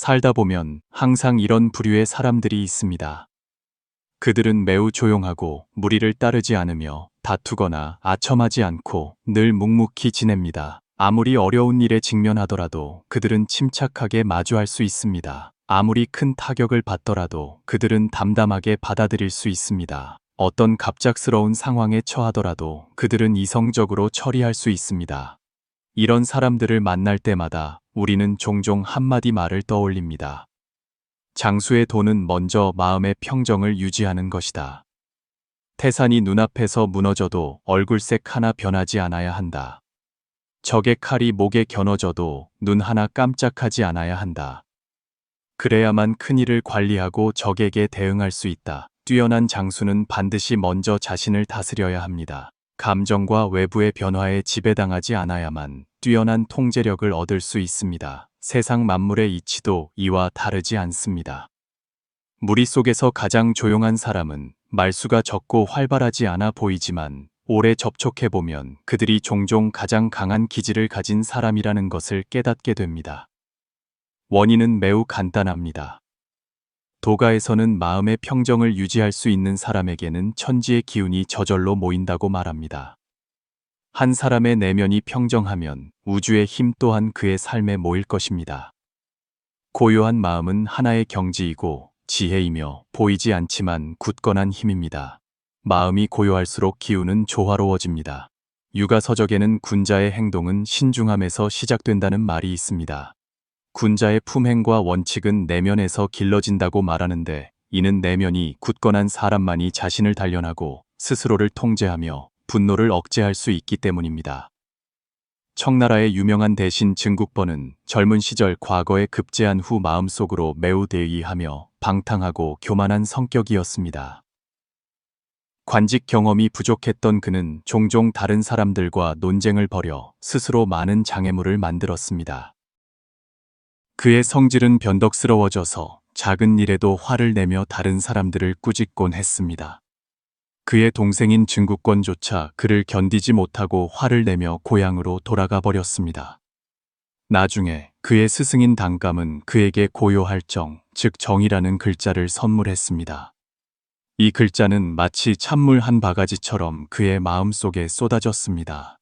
살다 보면 항상 이런 부류의 사람들이 있습니다. 그들은 매우 조용하고 무리를 따르지 않으며 다투거나 아첨하지 않고 늘 묵묵히 지냅니다. 아무리 어려운 일에 직면하더라도 그들은 침착하게 마주할 수 있습니다. 아무리 큰 타격을 받더라도 그들은 담담하게 받아들일 수 있습니다. 어떤 갑작스러운 상황에 처하더라도 그들은 이성적으로 처리할 수 있습니다. 이런 사람들을 만날 때마다 우리는 종종 한마디 말을 떠올립니다. 장수의 도는 먼저 마음의 평정을 유지하는 것이다. 태산이 눈앞에서 무너져도 얼굴색 하나 변하지 않아야 한다. 적의 칼이 목에 겨눠져도 눈 하나 깜짝하지 않아야 한다. 그래야만 큰일을 관리하고 적에게 대응할 수 있다. 뛰어난 장수는 반드시 먼저 자신을 다스려야 합니다. 감정과 외부의 변화에 지배당하지 않아야만 뛰어난 통제력을 얻을 수 있습니다. 세상 만물의 이치도 이와 다르지 않습니다. 무리 속에서 가장 조용한 사람은 말수가 적고 활발하지 않아 보이지만 오래 접촉해보면 그들이 종종 가장 강한 기질을 가진 사람이라는 것을 깨닫게 됩니다. 원인은 매우 간단합니다. 도가에서는 마음의 평정을 유지할 수 있는 사람에게는 천지의 기운이 저절로 모인다고 말합니다. 한 사람의 내면이 평정하면 우주의 힘 또한 그의 삶에 모일 것입니다. 고요한 마음은 하나의 경지이고 지혜이며 보이지 않지만 굳건한 힘입니다. 마음이 고요할수록 기운은 조화로워집니다. 육아서적에는 군자의 행동은 신중함에서 시작된다는 말이 있습니다. 군자의 품행과 원칙은 내면에서 길러진다고 말하는데 이는 내면이 굳건한 사람만이 자신을 단련하고 스스로를 통제하며 분노를 억제할 수 있기 때문입니다. 청나라의 유명한 대신 증국번은 젊은 시절 과거에 급제한 후 마음속으로 매우 대의하며 방탕하고 교만한 성격이었습니다. 관직 경험이 부족했던 그는 종종 다른 사람들과 논쟁을 벌여 스스로 많은 장애물을 만들었습니다. 그의 성질은 변덕스러워져서 작은 일에도 화를 내며 다른 사람들을 꾸짖곤 했습니다. 그의 동생인 증국권조차 그를 견디지 못하고 화를 내며 고향으로 돌아가 버렸습니다. 나중에 그의 스승인 단감은 그에게 고요할 정, 즉 정이라는 글자를 선물했습니다. 이 글자는 마치 찬물 한 바가지처럼 그의 마음속에 쏟아졌습니다.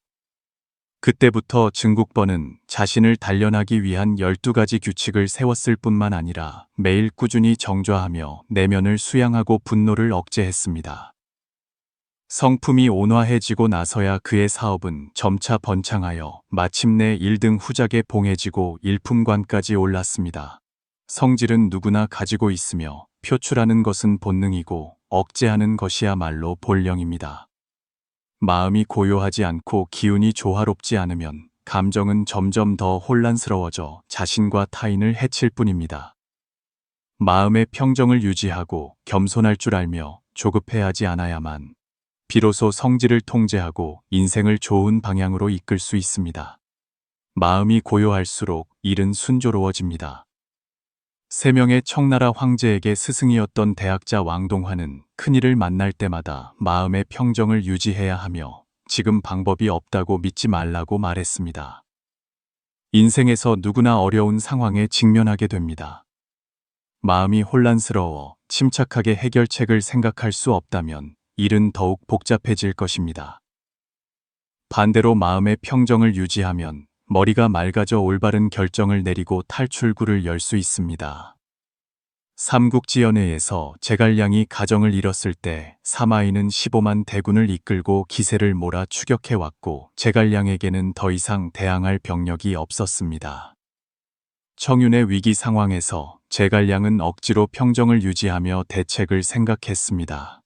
그때부터 증국번은 자신을 단련하기 위한 12가지 규칙을 세웠을 뿐만 아니라 매일 꾸준히 정좌하며 내면을 수양하고 분노를 억제했습니다. 성품이 온화해지고 나서야 그의 사업은 점차 번창하여 마침내 1등 후작에 봉해지고 일품관까지 올랐습니다. 성질은 누구나 가지고 있으며 표출하는 것은 본능이고 억제하는 것이야말로 본령입니다. 마음이 고요하지 않고 기운이 조화롭지 않으면 감정은 점점 더 혼란스러워져 자신과 타인을 해칠 뿐입니다. 마음의 평정을 유지하고 겸손할 줄 알며 조급해하지 않아야만 비로소 성질을 통제하고 인생을 좋은 방향으로 이끌 수 있습니다. 마음이 고요할수록 일은 순조로워집니다. 3명의 청나라 황제에게 스승이었던 대학자 왕동화는 큰일을 만날 때마다 마음의 평정을 유지해야 하며 지금 방법이 없다고 믿지 말라고 말했습니다. 인생에서 누구나 어려운 상황에 직면하게 됩니다. 마음이 혼란스러워 침착하게 해결책을 생각할 수 없다면 일은 더욱 복잡해질 것입니다. 반대로 마음의 평정을 유지하면 머리가 맑아져 올바른 결정을 내리고 탈출구를 열 수 있습니다. 삼국지연회에서 제갈량이 가정을 잃었을 때 사마이는 15만 대군을 이끌고 기세를 몰아 추격해왔고 제갈량에게는 더 이상 대항할 병력이 없었습니다. 청윤의 위기 상황에서 제갈량은 억지로 평정을 유지하며 대책을 생각했습니다.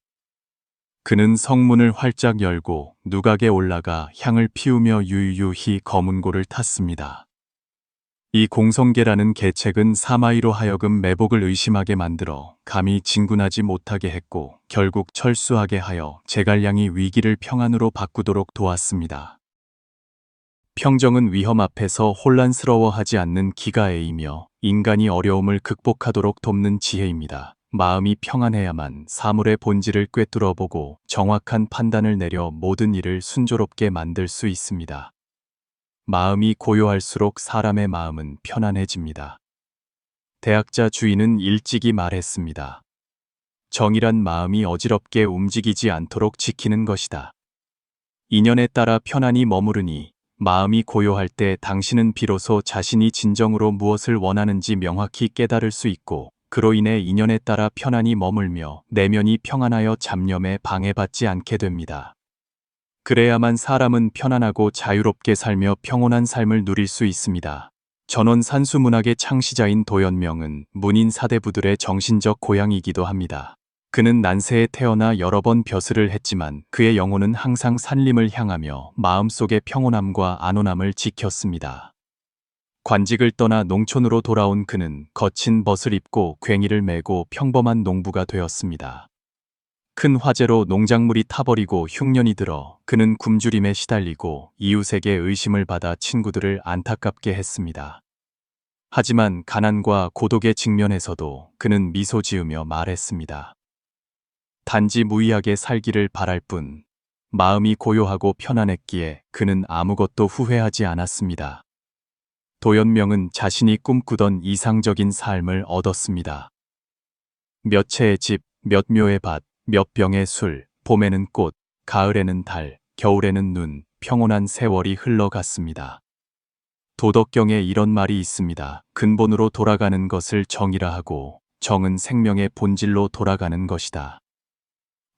그는 성문을 활짝 열고 누각에 올라가 향을 피우며 유유히 검은고를 탔습니다. 이 공성계라는 계책은 사마이로 하여금 매복을 의심하게 만들어 감히 진군하지 못하게 했고 결국 철수하게 하여 제갈량이 위기를 평안으로 바꾸도록 도왔습니다. 평정은 위험 앞에서 혼란스러워하지 않는 기가에이며 인간이 어려움을 극복하도록 돕는 지혜입니다. 마음이 평안해야만 사물의 본질을 꿰뚫어보고 정확한 판단을 내려 모든 일을 순조롭게 만들 수 있습니다. 마음이 고요할수록 사람의 마음은 편안해집니다. 대학자 주인은 일찍이 말했습니다. 정이란 마음이 어지럽게 움직이지 않도록 지키는 것이다. 인연에 따라 편안히 머무르니 마음이 고요할 때 당신은 비로소 자신이 진정으로 무엇을 원하는지 명확히 깨달을 수 있고 그로 인해 인연에 따라 편안히 머물며 내면이 평안하여 잡념에 방해받지 않게 됩니다. 그래야만 사람은 편안하고 자유롭게 살며 평온한 삶을 누릴 수 있습니다. 전원 산수문학의 창시자인 도연명은 문인 사대부들의 정신적 고향이기도 합니다. 그는 난세에 태어나 여러 번 벼슬을 했지만 그의 영혼은 항상 산림을 향하며 마음속의 평온함과 안온함을 지켰습니다. 관직을 떠나 농촌으로 돌아온 그는 거친 벗을 입고 괭이를 메고 평범한 농부가 되었습니다. 큰 화재로 농작물이 타버리고 흉년이 들어 그는 굶주림에 시달리고 이웃에게 의심을 받아 친구들을 안타깝게 했습니다. 하지만 가난과 고독에 직면해서도 그는 미소 지으며 말했습니다. 단지 무의하게 살기를 바랄 뿐. 마음이 고요하고 편안했기에 그는 아무것도 후회하지 않았습니다. 도연명은 자신이 꿈꾸던 이상적인 삶을 얻었습니다. 몇 채의 집, 몇 묘의 밭, 몇 병의 술, 봄에는 꽃, 가을에는 달, 겨울에는 눈, 평온한 세월이 흘러갔습니다. 도덕경에 이런 말이 있습니다. 근본으로 돌아가는 것을 정이라 하고 정은 생명의 본질로 돌아가는 것이다.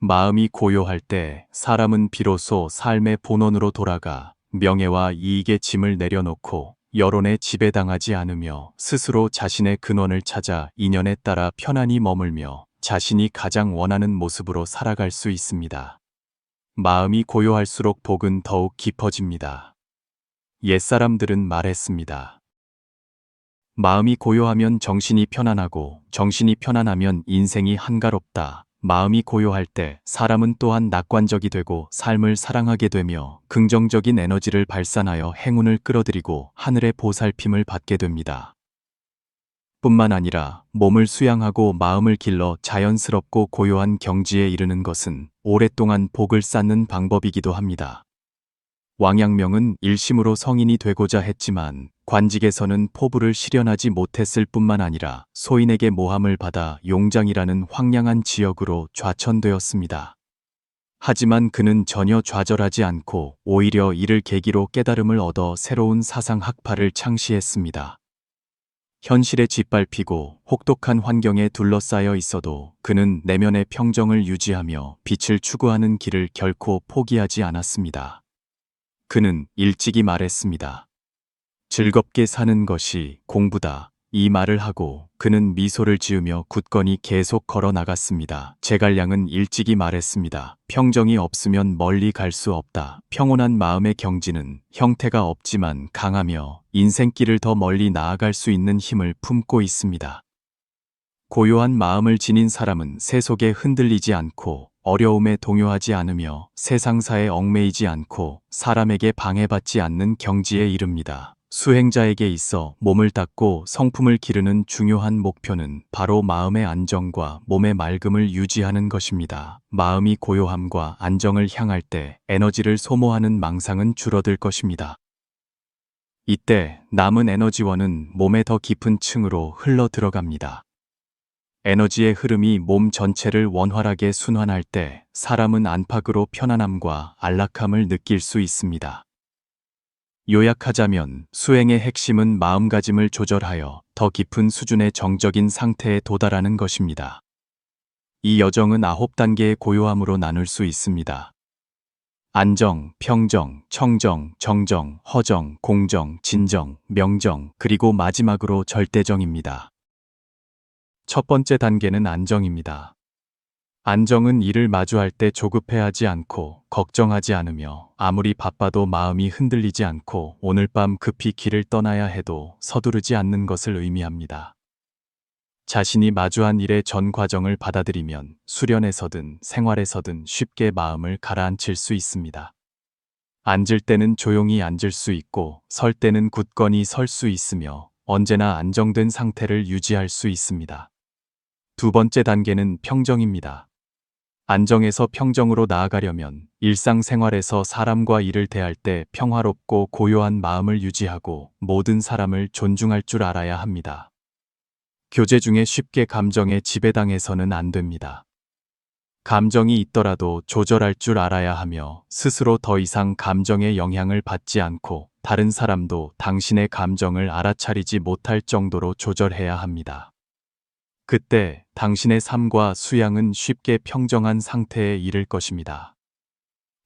마음이 고요할 때 사람은 비로소 삶의 본원으로 돌아가 명예와 이익의 짐을 내려놓고 여론에 지배당하지 않으며 스스로 자신의 근원을 찾아 인연에 따라 편안히 머물며 자신이 가장 원하는 모습으로 살아갈 수 있습니다. 마음이 고요할수록 복은 더욱 깊어집니다. 옛사람들은 말했습니다. 마음이 고요하면 정신이 편안하고 정신이 편안하면 인생이 한가롭다. 마음이 고요할 때 사람은 또한 낙관적이 되고 삶을 사랑하게 되며 긍정적인 에너지를 발산하여 행운을 끌어들이고 하늘의 보살핌을 받게 됩니다. 뿐만 아니라 몸을 수양하고 마음을 길러 자연스럽고 고요한 경지에 이르는 것은 오랫동안 복을 쌓는 방법이기도 합니다. 왕양명은 일심으로 성인이 되고자 했지만 관직에서는 포부를 실현하지 못했을 뿐만 아니라 소인에게 모함을 받아 용장이라는 황량한 지역으로 좌천되었습니다. 하지만 그는 전혀 좌절하지 않고 오히려 이를 계기로 깨달음을 얻어 새로운 사상 학파를 창시했습니다. 현실에 짓밟히고 혹독한 환경에 둘러싸여 있어도 그는 내면의 평정을 유지하며 빛을 추구하는 길을 결코 포기하지 않았습니다. 그는 일찍이 말했습니다. 즐겁게 사는 것이 공부다. 이 말을 하고 그는 미소를 지으며 굳건히 계속 걸어 나갔습니다. 제갈량은 일찍이 말했습니다. 평정이 없으면 멀리 갈 수 없다. 평온한 마음의 경지는 형태가 없지만 강하며 인생길을 더 멀리 나아갈 수 있는 힘을 품고 있습니다. 고요한 마음을 지닌 사람은 세속에 흔들리지 않고 어려움에 동요하지 않으며 세상사에 얽매이지 않고 사람에게 방해받지 않는 경지에 이릅니다. 수행자에게 있어 몸을 닦고 성품을 기르는 중요한 목표는 바로 마음의 안정과 몸의 맑음을 유지하는 것입니다. 마음이 고요함과 안정을 향할 때 에너지를 소모하는 망상은 줄어들 것입니다. 이때 남은 에너지원은 몸의 더 깊은 층으로 흘러 들어갑니다. 에너지의 흐름이 몸 전체를 원활하게 순환할 때 사람은 안팎으로 편안함과 안락함을 느낄 수 있습니다. 요약하자면 수행의 핵심은 마음가짐을 조절하여 더 깊은 수준의 정적인 상태에 도달하는 것입니다. 이 여정은 9단계의 고요함으로 나눌 수 있습니다. 안정, 평정, 청정, 정정, 허정, 공정, 진정, 명정, 그리고 마지막으로 절대정입니다. 첫 번째 단계는 안정입니다. 안정은 일을 마주할 때 조급해하지 않고 걱정하지 않으며 아무리 바빠도 마음이 흔들리지 않고 오늘 밤 급히 길을 떠나야 해도 서두르지 않는 것을 의미합니다. 자신이 마주한 일의 전 과정을 받아들이면 수련에서든 생활에서든 쉽게 마음을 가라앉힐 수 있습니다. 앉을 때는 조용히 앉을 수 있고 설 때는 굳건히 설 수 있으며 언제나 안정된 상태를 유지할 수 있습니다. 두 번째 단계는 평정입니다. 안정에서 평정으로 나아가려면 일상생활에서 사람과 일을 대할 때 평화롭고 고요한 마음을 유지하고 모든 사람을 존중할 줄 알아야 합니다. 교제 중에 쉽게 감정에 지배당해서는 안 됩니다. 감정이 있더라도 조절할 줄 알아야 하며 스스로 더 이상 감정의 영향을 받지 않고 다른 사람도 당신의 감정을 알아차리지 못할 정도로 조절해야 합니다. 그때 당신의 삶과 수양은 쉽게 평정한 상태에 이를 것입니다.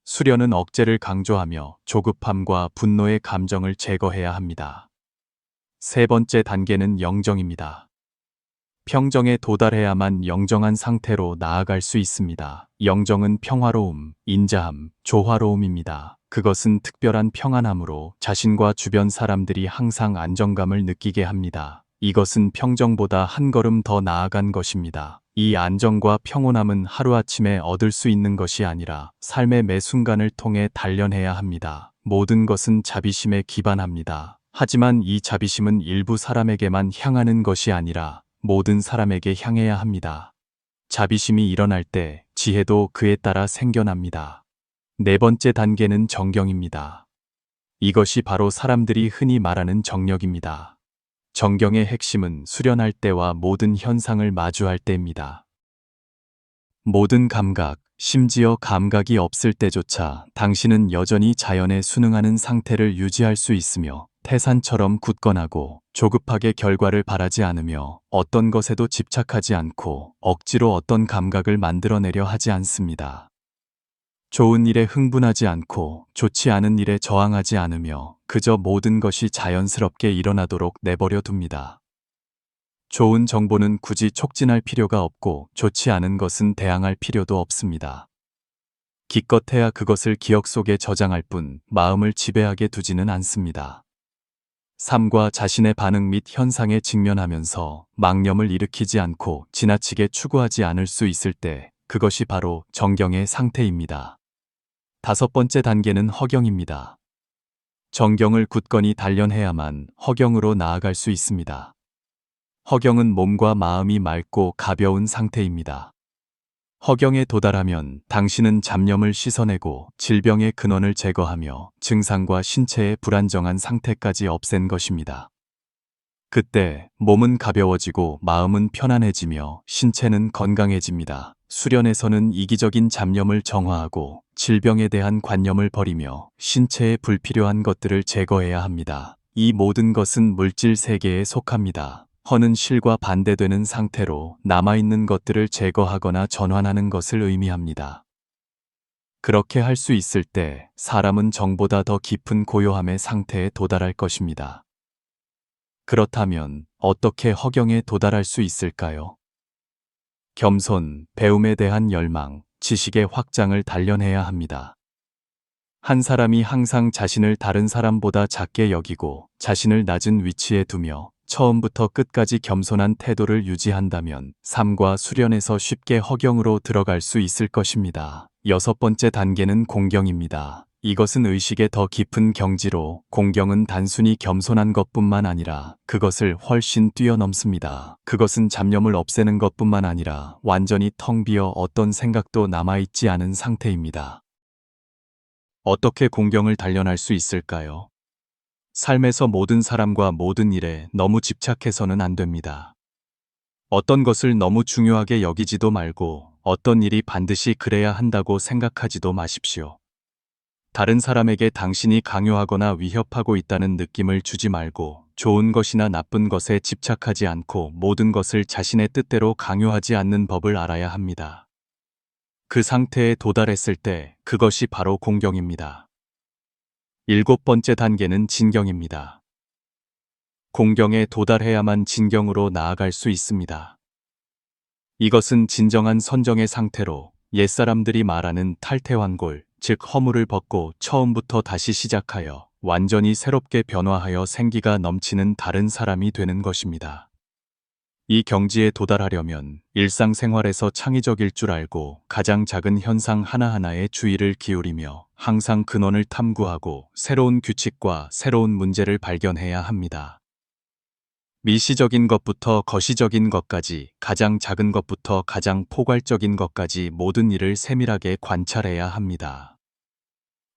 수련은 억제를 강조하며 조급함과 분노의 감정을 제거해야 합니다. 세 번째 단계는 영정입니다. 평정에 도달해야만 영정한 상태로 나아갈 수 있습니다. 영정은 평화로움, 인자함, 조화로움입니다. 그것은 특별한 평안함으로 자신과 주변 사람들이 항상 안정감을 느끼게 합니다. 이것은 평정보다 한 걸음 더 나아간 것입니다. 이 안정과 평온함은 하루아침에 얻을 수 있는 것이 아니라 삶의 매 순간을 통해 단련해야 합니다. 모든 것은 자비심에 기반합니다. 하지만 이 자비심은 일부 사람에게만 향하는 것이 아니라 모든 사람에게 향해야 합니다. 자비심이 일어날 때 지혜도 그에 따라 생겨납니다. 네 번째 단계는 정경입니다. 이것이 바로 사람들이 흔히 말하는 정력입니다. 정경의 핵심은 수련할 때와 모든 현상을 마주할 때입니다. 모든 감각, 심지어 감각이 없을 때조차 당신은 여전히 자연에 순응하는 상태를 유지할 수 있으며 태산처럼 굳건하고 조급하게 결과를 바라지 않으며 어떤 것에도 집착하지 않고 억지로 어떤 감각을 만들어내려 하지 않습니다. 좋은 일에 흥분하지 않고 좋지 않은 일에 저항하지 않으며 그저 모든 것이 자연스럽게 일어나도록 내버려 둡니다. 좋은 정보는 굳이 촉진할 필요가 없고 좋지 않은 것은 대항할 필요도 없습니다. 기껏해야 그것을 기억 속에 저장할 뿐 마음을 지배하게 두지는 않습니다. 삶과 자신의 반응 및 현상에 직면하면서 망념을 일으키지 않고 지나치게 추구하지 않을 수 있을 때 그것이 바로 정경의 상태입니다. 다섯 번째 단계는 허경입니다. 정경을 굳건히 단련해야만 허경으로 나아갈 수 있습니다. 허경은 몸과 마음이 맑고 가벼운 상태입니다. 허경에 도달하면 당신은 잡념을 씻어내고 질병의 근원을 제거하며 증상과 신체의 불안정한 상태까지 없앤 것입니다. 그때 몸은 가벼워지고 마음은 편안해지며 신체는 건강해집니다. 수련에서는 이기적인 잡념을 정화하고 질병에 대한 관념을 버리며 신체에 불필요한 것들을 제거해야 합니다. 이 모든 것은 물질 세계에 속합니다. 허는 실과 반대되는 상태로 남아있는 것들을 제거하거나 전환하는 것을 의미합니다. 그렇게 할 수 있을 때 사람은 정보다 더 깊은 고요함의 상태에 도달할 것입니다. 그렇다면 어떻게 허경에 도달할 수 있을까요? 겸손, 배움에 대한 열망, 지식의 확장을 단련해야 합니다. 한 사람이 항상 자신을 다른 사람보다 작게 여기고 자신을 낮은 위치에 두며 처음부터 끝까지 겸손한 태도를 유지한다면 삶과 수련에서 쉽게 허경으로 들어갈 수 있을 것입니다. 여섯 번째 단계는 공경입니다. 이것은 의식의 더 깊은 경지로 공경은 단순히 겸손한 것뿐만 아니라 그것을 훨씬 뛰어넘습니다. 그것은 잡념을 없애는 것뿐만 아니라 완전히 텅 비어 어떤 생각도 남아있지 않은 상태입니다. 어떻게 공경을 단련할 수 있을까요? 삶에서 모든 사람과 모든 일에 너무 집착해서는 안 됩니다. 어떤 것을 너무 중요하게 여기지도 말고 어떤 일이 반드시 그래야 한다고 생각하지도 마십시오. 다른 사람에게 당신이 강요하거나 위협하고 있다는 느낌을 주지 말고 좋은 것이나 나쁜 것에 집착하지 않고 모든 것을 자신의 뜻대로 강요하지 않는 법을 알아야 합니다. 그 상태에 도달했을 때 그것이 바로 공경입니다. 일곱 번째 단계는 진경입니다. 공경에 도달해야만 진경으로 나아갈 수 있습니다. 이것은 진정한 선정의 상태로 옛사람들이 말하는 탈퇴환골, 즉 허물을 벗고 처음부터 다시 시작하여 완전히 새롭게 변화하여 생기가 넘치는 다른 사람이 되는 것입니다. 이 경지에 도달하려면 일상생활에서 창의적일 줄 알고 가장 작은 현상 하나하나에 주의를 기울이며 항상 근원을 탐구하고 새로운 규칙과 새로운 문제를 발견해야 합니다. 미시적인 것부터 거시적인 것까지, 가장 작은 것부터 가장 포괄적인 것까지 모든 일을 세밀하게 관찰해야 합니다.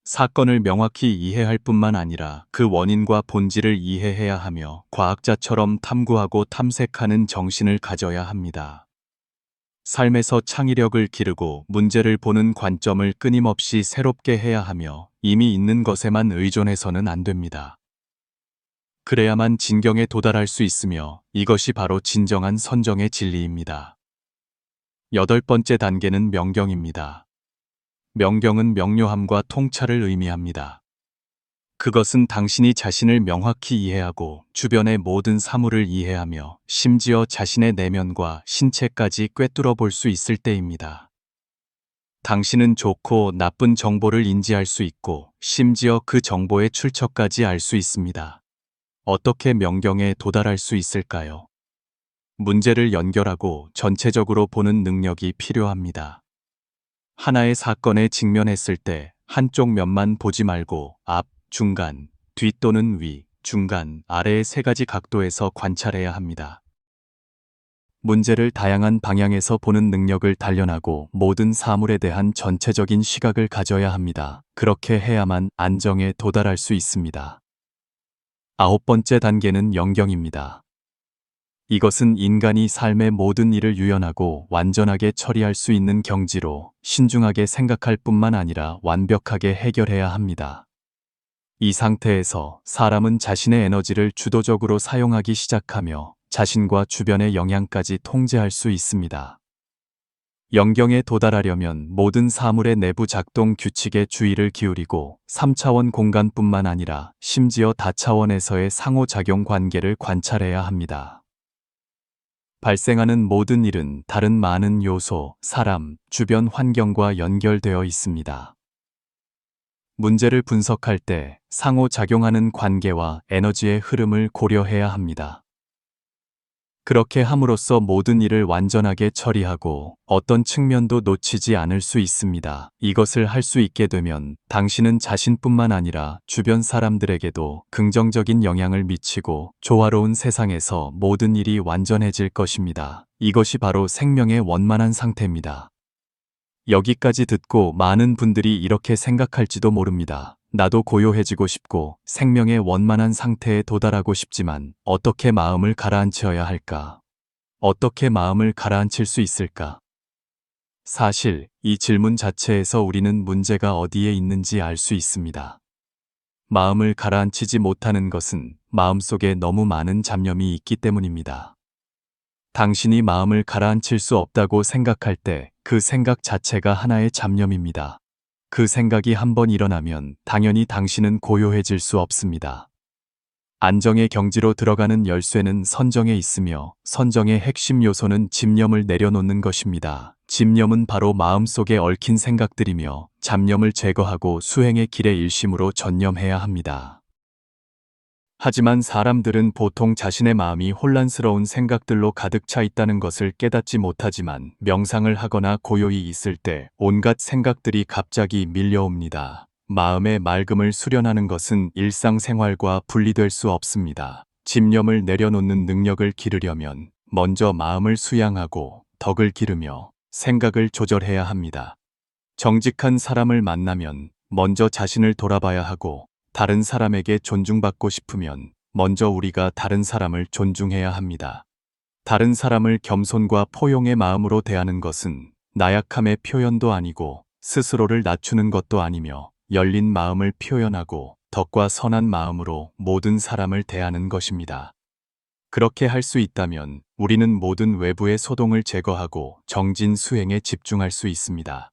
사건을 명확히 이해할 뿐만 아니라 그 원인과 본질을 이해해야 하며 과학자처럼 탐구하고 탐색하는 정신을 가져야 합니다. 삶에서 창의력을 기르고 문제를 보는 관점을 끊임없이 새롭게 해야 하며 이미 있는 것에만 의존해서는 안 됩니다. 그래야만 진경에 도달할 수 있으며 이것이 바로 진정한 선정의 진리입니다. 8번째 단계는 명경입니다. 명경은 명료함과 통찰을 의미합니다. 그것은 당신이 자신을 명확히 이해하고 주변의 모든 사물을 이해하며 심지어 자신의 내면과 신체까지 꿰뚫어 볼 수 있을 때입니다. 당신은 좋고 나쁜 정보를 인지할 수 있고 심지어 그 정보의 출처까지 알 수 있습니다. 어떻게 명경에 도달할 수 있을까요? 문제를 연결하고 전체적으로 보는 능력이 필요합니다. 하나의 사건에 직면했을 때 한쪽 면만 보지 말고 앞, 중간, 뒤 또는 위, 중간, 아래의 3가지 각도에서 관찰해야 합니다. 문제를 다양한 방향에서 보는 능력을 단련하고 모든 사물에 대한 전체적인 시각을 가져야 합니다. 그렇게 해야만 안정에 도달할 수 있습니다. 9번째 단계는 영경입니다. 이것은 인간이 삶의 모든 일을 유연하고 완전하게 처리할 수 있는 경지로 신중하게 생각할 뿐만 아니라 완벽하게 해결해야 합니다. 이 상태에서 사람은 자신의 에너지를 주도적으로 사용하기 시작하며 자신과 주변의 영향까지 통제할 수 있습니다. 영경에 도달하려면 모든 사물의 내부 작동 규칙에 주의를 기울이고 3차원 공간뿐만 아니라 심지어 다차원에서의 상호작용 관계를 관찰해야 합니다. 발생하는 모든 일은 다른 많은 요소, 사람, 주변 환경과 연결되어 있습니다. 문제를 분석할 때 상호작용하는 관계와 에너지의 흐름을 고려해야 합니다. 그렇게 함으로써 모든 일을 완전하게 처리하고 어떤 측면도 놓치지 않을 수 있습니다. 이것을 할 수 있게 되면 당신은 자신뿐만 아니라 주변 사람들에게도 긍정적인 영향을 미치고 조화로운 세상에서 모든 일이 완전해질 것입니다. 이것이 바로 생명의 원만한 상태입니다. 여기까지 듣고 많은 분들이 이렇게 생각할지도 모릅니다. 나도 고요해지고 싶고 생명의 원만한 상태에 도달하고 싶지만 어떻게 마음을 가라앉혀야 할까? 어떻게 마음을 가라앉힐 수 있을까? 사실 이 질문 자체에서 우리는 문제가 어디에 있는지 알 수 있습니다. 마음을 가라앉히지 못하는 것은 마음속에 너무 많은 잡념이 있기 때문입니다. 당신이 마음을 가라앉힐 수 없다고 생각할 때 그 생각 자체가 하나의 잡념입니다. 그 생각이 한번 일어나면 당연히 당신은 고요해질 수 없습니다. 안정의 경지로 들어가는 열쇠는 선정에 있으며 선정의 핵심 요소는 집념을 내려놓는 것입니다. 집념은 바로 마음속에 얽힌 생각들이며 잡념을 제거하고 수행의 길에 일심으로 전념해야 합니다. 하지만 사람들은 보통 자신의 마음이 혼란스러운 생각들로 가득 차 있다는 것을 깨닫지 못하지만 명상을 하거나 고요히 있을 때 온갖 생각들이 갑자기 밀려옵니다. 마음의 맑음을 수련하는 것은 일상생활과 분리될 수 없습니다. 집념을 내려놓는 능력을 기르려면 먼저 마음을 수양하고 덕을 기르며 생각을 조절해야 합니다. 정직한 사람을 만나면 먼저 자신을 돌아봐야 하고 다른 사람에게 존중받고 싶으면 먼저 우리가 다른 사람을 존중해야 합니다. 다른 사람을 겸손과 포용의 마음으로 대하는 것은 나약함의 표현도 아니고 스스로를 낮추는 것도 아니며 열린 마음을 표현하고 덕과 선한 마음으로 모든 사람을 대하는 것입니다. 그렇게 할 수 있다면 우리는 모든 외부의 소동을 제거하고 정진 수행에 집중할 수 있습니다.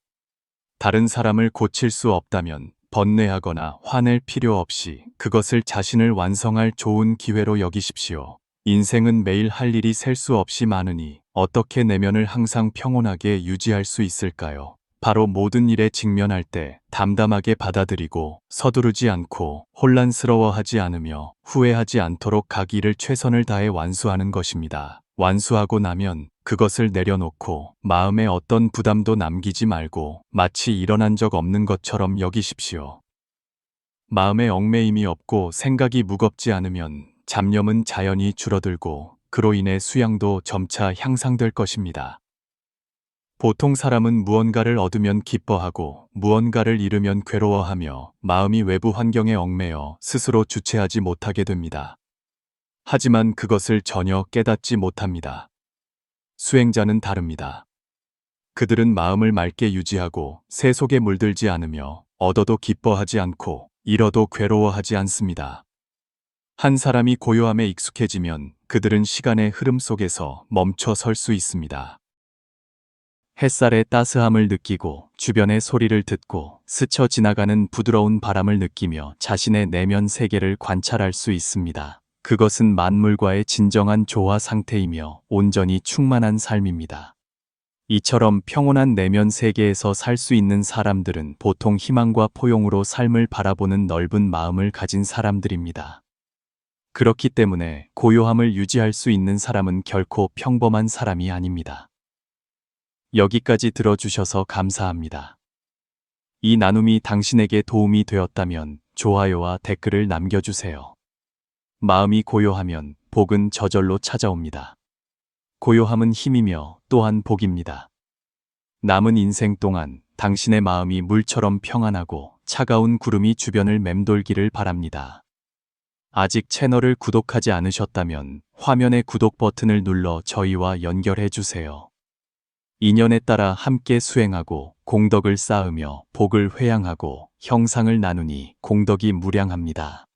다른 사람을 고칠 수 없다면 번뇌하거나 화낼 필요 없이 그것을 자신을 완성할 좋은 기회로 여기십시오. 인생은 매일 할 일이 셀 수 없이 많으니 어떻게 내면을 항상 평온하게 유지할 수 있을까요? 바로 모든 일에 직면할 때 담담하게 받아들이고 서두르지 않고 혼란스러워하지 않으며 후회하지 않도록 각 일을 최선을 다해 완수하는 것입니다. 완수하고 나면 그것을 내려놓고 마음에 어떤 부담도 남기지 말고 마치 일어난 적 없는 것처럼 여기십시오. 마음에 얽매임이 없고 생각이 무겁지 않으면 잡념은 자연히 줄어들고 그로 인해 수양도 점차 향상될 것입니다. 보통 사람은 무언가를 얻으면 기뻐하고 무언가를 잃으면 괴로워하며 마음이 외부 환경에 얽매여 스스로 주체하지 못하게 됩니다. 하지만 그것을 전혀 깨닫지 못합니다. 수행자는 다릅니다. 그들은 마음을 맑게 유지하고 새 속에 물들지 않으며 얻어도 기뻐하지 않고 잃어도 괴로워하지 않습니다. 한 사람이 고요함에 익숙해지면 그들은 시간의 흐름 속에서 멈춰 설 수 있습니다. 햇살의 따스함을 느끼고 주변의 소리를 듣고 스쳐 지나가는 부드러운 바람을 느끼며 자신의 내면 세계를 관찰할 수 있습니다. 그것은 만물과의 진정한 조화 상태이며 온전히 충만한 삶입니다. 이처럼 평온한 내면 세계에서 살 수 있는 사람들은 보통 희망과 포용으로 삶을 바라보는 넓은 마음을 가진 사람들입니다. 그렇기 때문에 고요함을 유지할 수 있는 사람은 결코 평범한 사람이 아닙니다. 여기까지 들어주셔서 감사합니다. 이 나눔이 당신에게 도움이 되었다면 좋아요와 댓글을 남겨주세요. 마음이 고요하면 복은 저절로 찾아옵니다. 고요함은 힘이며 또한 복입니다. 남은 인생 동안 당신의 마음이 물처럼 평안하고 차가운 구름이 주변을 맴돌기를 바랍니다. 아직 채널을 구독하지 않으셨다면 화면의 구독 버튼을 눌러 저희와 연결해 주세요. 인연에 따라 함께 수행하고 공덕을 쌓으며 복을 회양하고 형상을 나누니 공덕이 무량합니다.